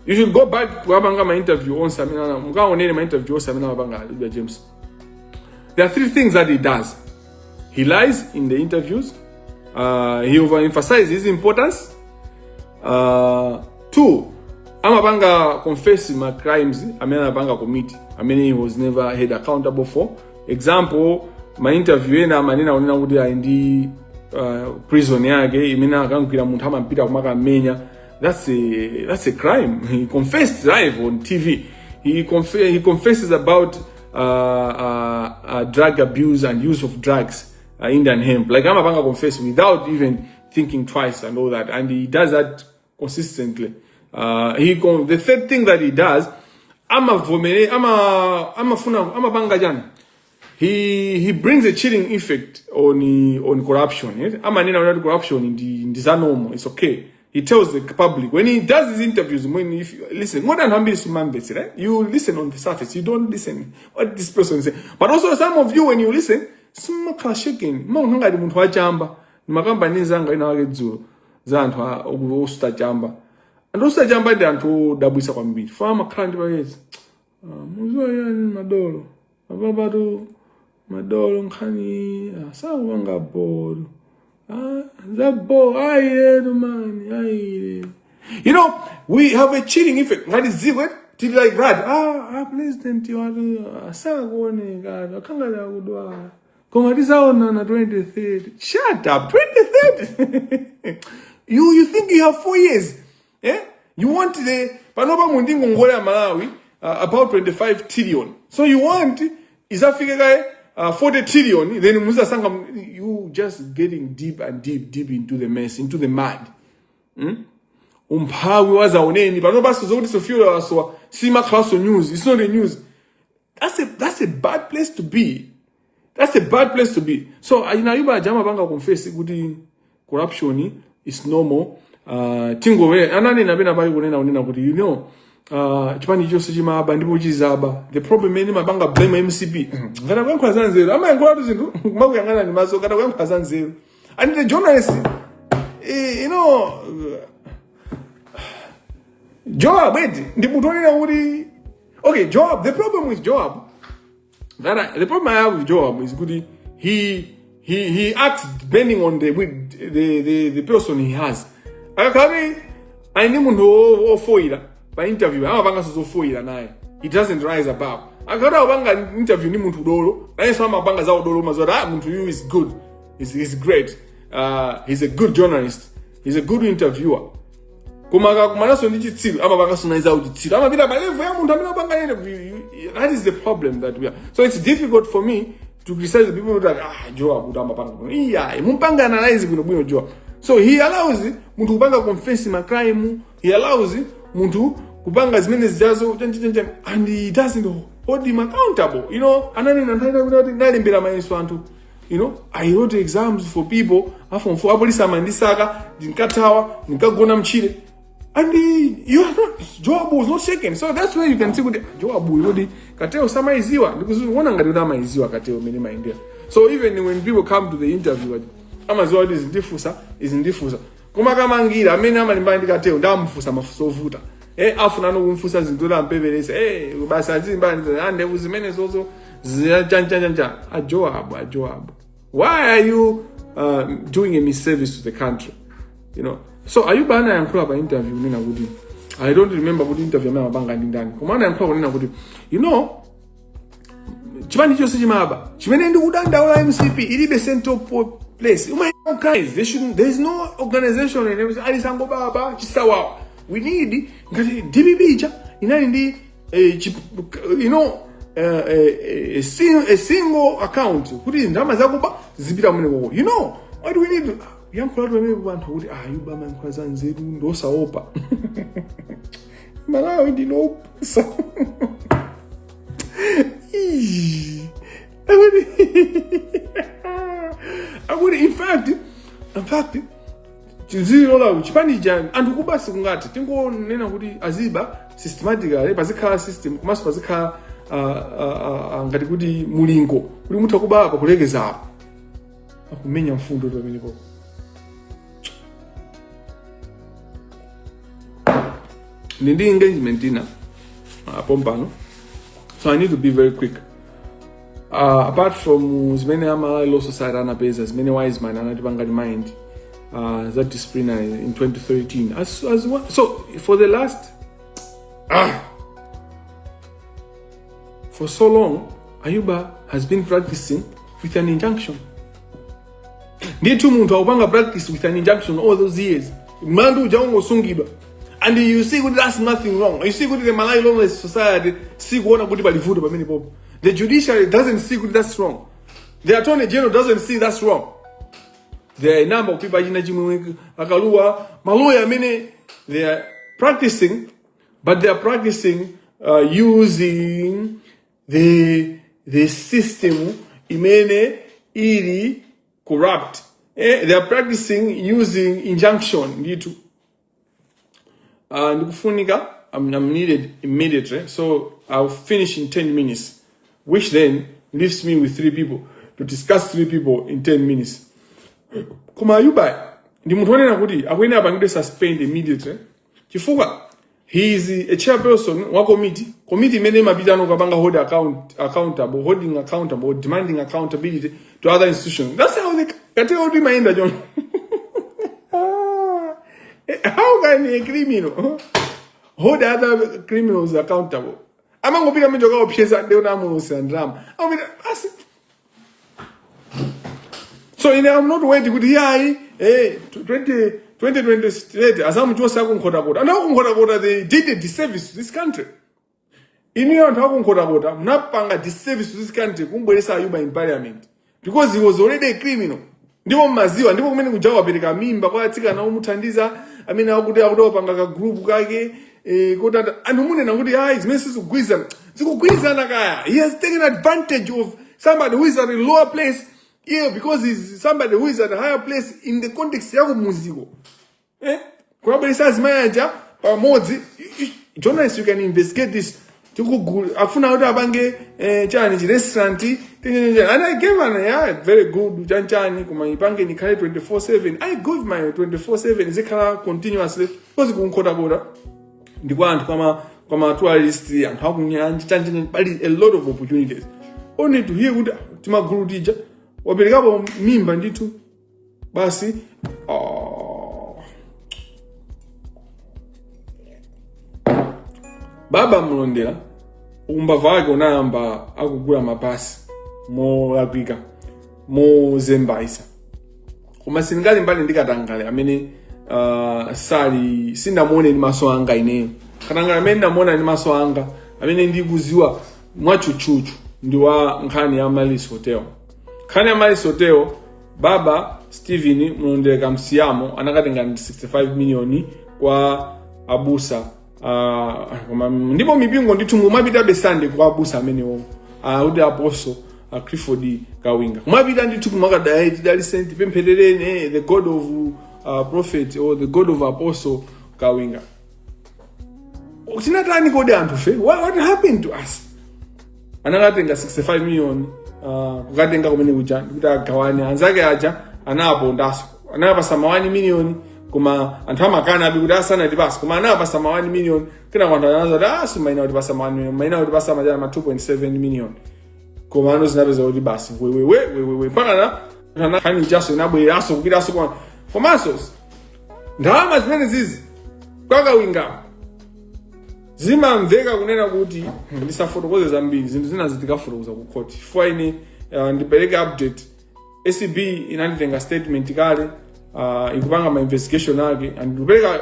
You should go back to abanga my interview on Samina. Mukaonene my interview on Samina abanga Ayuba James. There are three things that he does. He lies in the interviews. He overemphasizes his importance. 2, Amapanga confesses my crimes. Amapanga commit. He was never held accountable for. Example, my interview na manena onena kuti indi prison yake imena akankwira munthu amampita kumaka menya. That's a crime. He confessed live on TV. He confesses about drug abuse and use of drugs. Indian hemp, like Imapanga confess without even thinking twice and all that, and he does that consistently. The third thing that he does, he brings a chilling effect on corruption. Corruption in Dizanomo, it's okay. He tells the public when he does his interviews, if you listen, more than members, right? You listen on the surface, you don't listen what this person is saying. But also some of you, when you listen, sima shaking. Monganga di muntu wachamba. Makamba nizanga ina wagedzuro. Zantu usta jamba. And usta jamba di antu dabuisa kwa mbiti. Fama kandi wagezi. Muzua yani madolo. Ababadu madolo nkani. Sawa wanga bodo. Zabo aye man aye. You know, we have a chilling effect. That is it. Till like that. President you are sawa gone God. Akanga da udwa. Na 23rd. Shut up, 23rd. You think you have 4 years? Eh? You want the Panoba Mundingo Ngola Malawi about 25 trillion. So you want is Africa guy 40 trillion, then Musa Sangam, you just getting deep and deep into the mess, into the mud. Umphawi waza oneni, Panoba Sozoti Sofia so Sima Class news. It's not the news. That's a bad place to be. That's a bad place to be. So, Ayuba Jamabanga confess kuti corruption is normal. Tingo we anani nabena bali kunena unena kuti chipani chose chimaba ndipo chizaba. The problem is mabanga blame MCP. Ngana kwenkhaza nzero. Ama yangola zinthu makuyangana ni maso kana kwenkhaza nzero. And the journalists you know, Joab, wait, okay, Joab, the problem with Joab, the problem I have with Joab is good. He acts depending on the person he has. I need foila by interview. He doesn't rise above. I got an interview ni muntu dolo. Na yesu ama banga zao dolo mazoda muntu you is good. He's great. He's a good journalist. He's a good interviewer. Kumanaso ndi chitsiro ama banga sunaiza uchitsiro. Ama bila balevu ya muntu amina banga interview. That is the problem that we are. So it's difficult for me to criticize the people that Joab udama banga. Yeah, mumpanga analyze bwino Joab. So he allows muntu kubanga confess my crime. He allows muntu kubanga as many jazo and he doesn't hold him accountable. You know, you know, I wrote exams for people after for abolisa mandisaka dinkatawa nikagona mchile and you are not Joab was not shaken. So that's where you can see good Joab already kateo sama iziwa because one ngari udama iziwa kateo minima India. So even when people come to the interview Amazon is ndifusa kuma Kamangila amene amalimbana ndikateo ndamfusa mafuso ovuta afuna no kumfusa zinto la mpebelese basa zimbani ande uzimene zozo ziyajanja Joab. Why are you doing a misservice to the country? You know, so are you bana yankula ba interview nina kuti I don't remember good interview na mabanga ndindani kumana yankula nina kuti you know chimani chose chimaba chimene ndi kudanda ola MCP ilibe central place guys there is no organization in MCP alisango baba chisawa we need ngati DBB inali ndi you know a single account kuti ndama zakuba zipita mune you know what do we need yankula to maybe bantu kuti yuba mankwaza nzeru ndosaopa malawi ndinopusa in fact chiziro la uchipani jani antu kubasi kungati tingo nena kuti aziba systematically pazikhala system kumaso pazikhala ngati kuti mulingo kuti mutha kuba apa kulekeza apa akumenya mfundo to amene poko ndi engagement ina pompano. So I need to be very quick. Apart from as many law society anapeza as many wise man anatibanga mind that disciplinary in 2013 as well. So for the last for so long Ayuba has been practicing with an injunction. Nditu muntu awanga practice with an injunction all those years. Mandu jaongo sungidwa. And you see that's nothing wrong. You see the Malay lawless society see kuona kuti balivuto pamene popo. The judiciary doesn't see that's wrong. The attorney general doesn't see that's wrong. There are a number of people akaluwa maloya many they are practicing, but they are practicing using the system imene ili corrupt. They are practicing using injunction nditu. Ndikufunika I'm needed immediately, so I'll finish in 10 minutes, which then leaves me with 3 people to discuss 3 people in 10 minutes. Kuma Ayuba ndi munthu onena kuti akwene apangidwe suspend immediately chifukwa he is a chairperson wa committee imene mapitano kapanga holding accountable, demanding accountability to other institutions. That's how they katero ndi maenda John. How can a criminal hold other criminals accountable? Amango pita mjoka opshesa deo na munusi and drama. So I'm not waiting to hear 2020 state as I'm just saying kota. And how kota they did a disservice to this country. In your how kota napanga disservice to this country kumbelesa Ayuba in parliament because he was already a criminal. Ndipo maziwa ndipo kumene kujawa pereka mimba kwa atika na umuthandiza amene akuti akutopanga ka group kake kuti anumune nakuti zimene zikugwizana kaya. He has taken advantage of somebody who is at a lower place here because he's somebody who is at a higher place in the context yako muziko. Kwa bali sazi manager pamodzi journalists you can investigate this afuna kuti apange chani restaurant and I gave an very good chani kuma ipange nikhale 24/7. I give my 24/7 zikhala continuously because kunkhota kota ndikwa anthu kama tourist anthu akunyanja chanjini bali a lot of opportunities. Only to hear kuti timagulu tija waperekapo mimba ndithu basi baba mlondera umbava wake unayamba akugula mapasi molakwika mozembaisa koma singali mbali ndikatangale amene sali sinamuone ni maso anga ineyo katangale amene namuona ni maso anga amene ndikuziwa mwachuchuchu ndi wa nkhani ya Malis Hotel. Nkhani ya Malis Hotel baba Steven mlondera kamsiyamo anakatenga 65 million kwa abusa ndipo mipingo ndithu mumapita besande kwa abusa amenewo udi apostle Clifford Kawinga mumapita ndithu kumakadai tidalisenti pempherereni the god of prophet or the god of apostle Kawinga. Tinatani kodi anthu fe what happened to us? Anakatenga 65 million kukatenga kumene kuja kuti agawane anzake aja anapondaso anapasa 1 million kuma anthu amakana abi kuti asana tipasa kuma anapasa 1 million kena kwanthu anaza sumaina kuti pasa 1 million maina kuti pasa majana 2.7 million kuma ano zinapeza kuti basi we mpaka na khani chaso inabwera aso kukira aso kwa komanso ndalama zimene zizi kwa Kawinga zimamveka kunena kuti ndisafotokoze zambiri zinthu zina zitikafotokoza ku court for ine ndipereka update. SCB inanditenga statement kale ikupanga ma investigation ake and ndipereka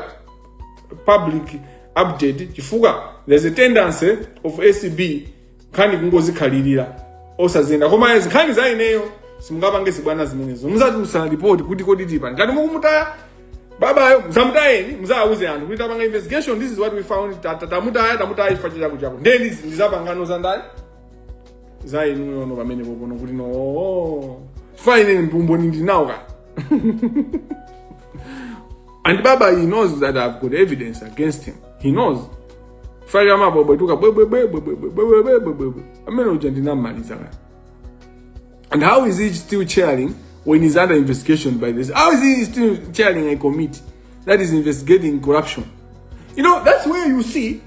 public update chifukwa there's a tendency of SCB khani kungozikhalirira osazenda koma izikhani za ineyo simungapange zibwana zimenezo muzati usana report kuti kodi tipa ngati mukumutaya babayo mzamutayeni muzawuze anthu kuti tapanga investigation this is what we found tamutaya ifa chako chako ndeni ndizapangano za ndani za inu yono pamene popono kuti no fine mbumboni ndinawo ka and baba he knows that I've got evidence against him. He knows fire amapo bwetuka amene uja ndinamaliza ka. And how is he still chairing when he's under investigation by this? How is he still chairing a committee that is investigating corruption? You know, that's where you see,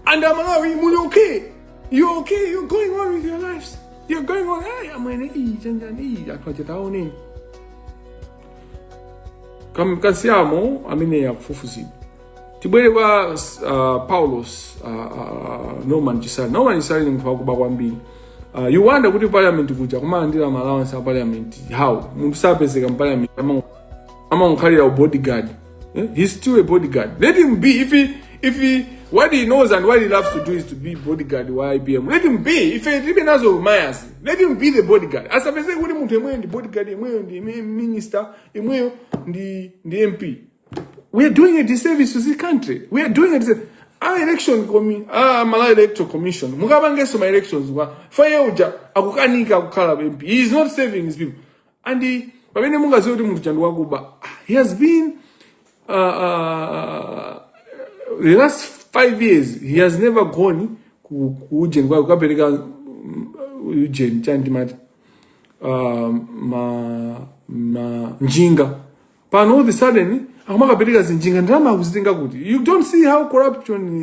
and I'm like, okay, you're okay, you're going on with your lives. You're going on, hey, I'm going to eat, Kasiamo, amene ya kufufuzi. Tibwere kwa Paulos, Norman Chisari. Norman Chisari ni mfako bakwa mbili. You wonder kuti parliament kuja kuma ndira allowance ya parliament how mundu sapezeka mu parliament ama unkhalira bodyguard. He's still a bodyguard. Let him be if he what he knows and what he loves to do is to be bodyguard wa IBM. Let him be if he even nazo mayas. Let him be the bodyguard. Asapezeka kuti munthu emwe ndi bodyguard emwe ndi minister emwe ndi MP. We are doing a disservice to this country. We are doing a disservice. Our election Malawi Electoral Commission mukabangeso my elections wa fire uja akukanika akukhala MP. He is not saving his people. And pamene mungaziwe kuti munthu chandu wakuba he has been the last 5 years he has never gone ku ujeni kwa kukapereka ujeni chantimati njinga pano all of a sudden akumakapereka zinjinga ndalama akuzitenga kuti. You don't see how corruption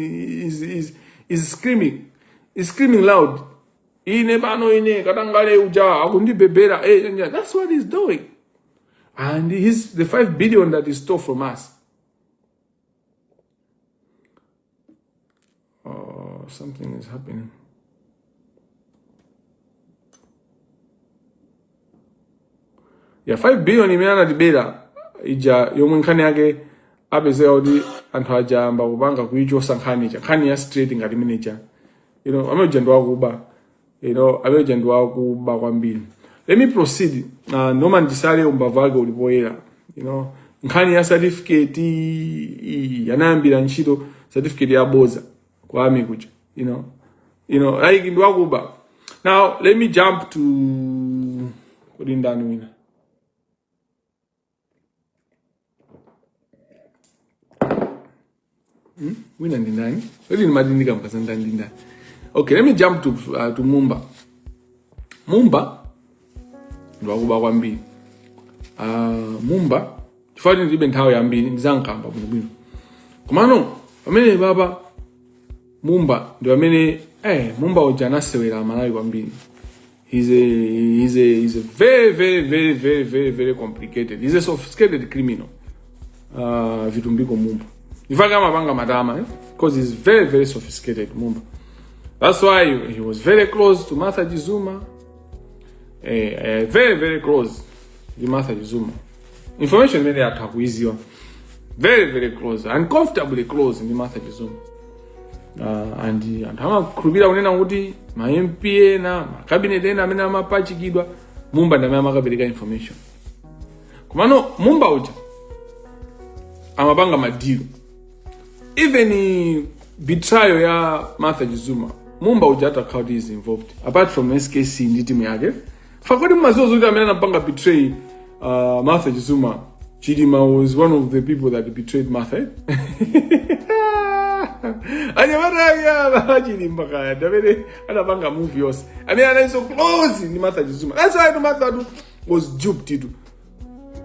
is screaming. Is screaming loud. Ine pano ine katangale uja akundibebera that's what he's doing. And he's the 5 billion that he stole from us. Something is happening. Yeah, 5 billion imeana dibera ija yomwe nkhani yake apezeka kuti anthu aja amba kupanga kuichosa nkhani ya straight ngati manager. You know, ameja ndo akuba. You know, ameja ndo akuba kwambiri. Let me proceed. Norman Chisari umbavage ulipoyera. You know, nkhani ya certificate yanayambira ntchito certificate ya boza kwa amikuja. You know, like ndo akuba. Now, let me jump to kodindani wina. Wina ndi nani? Wali ni madindika mkasanda ndindani. Okay, let me jump to Mumba. Mumba ndo akuba kwambiri. Mumba chifukwa ndibe nthawi yambiri ndizankamba bwino. Komano pamene baba Mumba ndo amene Mumba uja anasewera amalawi kwambiri. He's a very complicated. He's a sophisticated criminal. Vitumbiko Mumba. Ifaka amapanga matama, because he's very sophisticated Mumba. That's why he was very close to Martha Zuma. Very close to Martha Zuma. Information made at Hakuizio. Very close, uncomfortably close to Martha Zuma. And hama kurubira unena kuti ma MPA na cabinet ena amene amapachikidwa Mumba ndamene amakapereka information. Komano Mumba uja amapanga madilo. Even betrayal ya Martha Zuma, Mumba uja account is involved. Apart from SKC ndi timu yake. Fakodi mazozo kuti amene anapanga betray Martha Zuma, Chidima was one of the people that betrayed Martha. Anapanga movie yose. I mean, I'm so close in Martha Zuma. That's why Martha was duped too.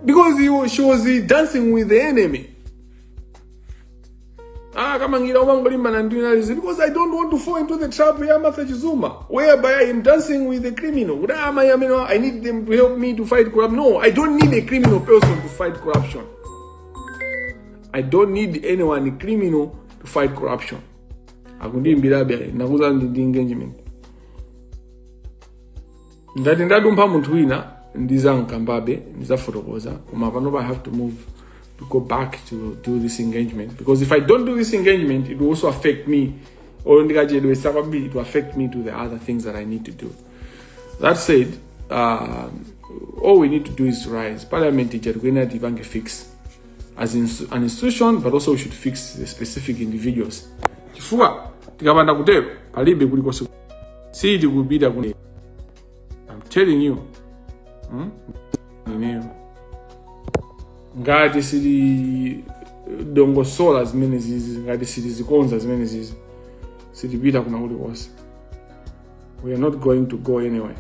Because she was dancing with the enemy. Kamangila because I don't want to fall into the trap of Martha Zuma, whereby I am dancing with the criminal. I need them to help me to fight corruption. No, I don't need a criminal person to fight corruption. I don't need anyone, a criminal, to fight corruption. Engagement. Ndadumpa muntu wina ndizankambabe ndizafotokoza kumapano I have to move to go back to do this engagement, because if I don't do this engagement, it will also affect me, or it will affect me to the other things that I need to do. That said, all we need to do is to rise. Parliament is going to fix as an institution, but also we should fix the specific individuals. I'm telling you. Ngati sili dongo sola zimene zizi, ngati sili zikonza zimene zizi, silipita kuna uli wose. We are not going to go anywhere.